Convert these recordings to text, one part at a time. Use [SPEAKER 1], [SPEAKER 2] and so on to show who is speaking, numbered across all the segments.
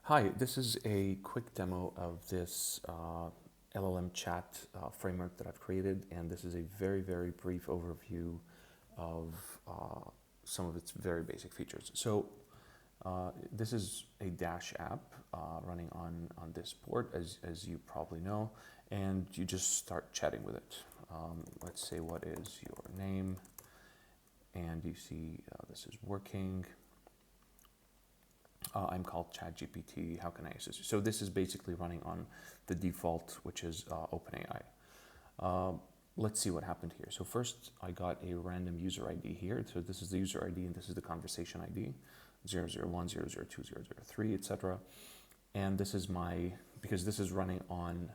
[SPEAKER 1] Hi, this is a quick demo of this LLM chat framework that I've created, and this is a very brief overview of some of its very basic features. So this is a Dash app running on this board, as you probably know, and you just start chatting with it. Let's say, what is your name? And you see this is working. I'm called ChatGPT. How can I assist you? So this is basically running on the default, which is OpenAI. Let's see what happened here. So first, I got a random user ID here. So this is the user ID, and this is the conversation ID, 001, 002, 003, etc. And this is because this is running on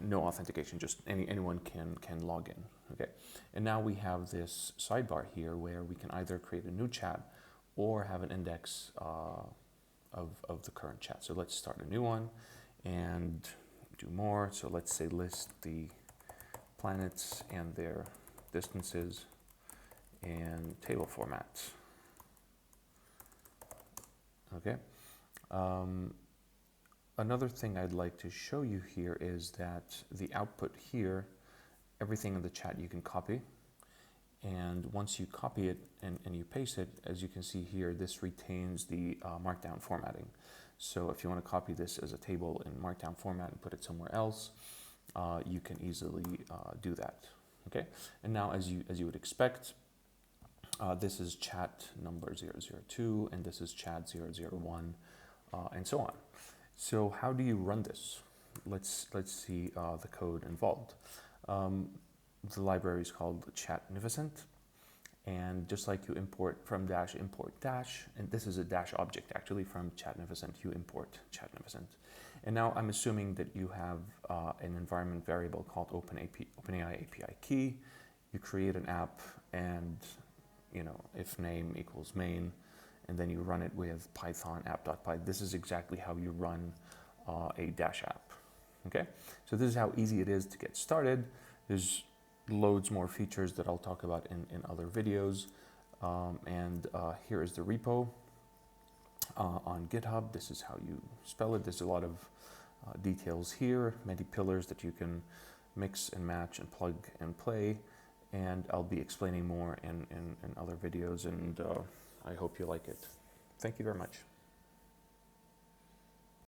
[SPEAKER 1] no authentication, just anyone can log in. Okay, and now we have this sidebar here where we can either create a new chat or have an index of the current chat. So let's start a new one and do more. So let's say list the planets and their distances and table formats. Okay. Another thing I'd like to show you here is that the output here, everything in the chat you can copy. And once you copy it and you paste it, as you can see here, this retains the markdown formatting. So if you want to copy this as a table in markdown format and put it somewhere else, you can easily do that. Okay. And now, as you would expect, this is chat number 002, and this is chat 001, and so on. So how do you run this? Let's see the code involved. The library is called Chatnificent, and just like you import from Dash, import Dash, and this is a Dash object actually from Chatnificent, you import Chatnificent. And now I'm assuming that you have an environment variable called OpenAI API key. You create an app, and if name equals main, and then you run it with Python app.py. This is exactly how you run a Dash app. Okay, so this is how easy it is to get started. There's loads more features that I'll talk about in other videos. And here is the repo on GitHub. This is how you spell it. There's a lot of details here, many pillars that you can mix and match and plug and play. And I'll be explaining more in other videos, and I hope you like it. Thank you very much.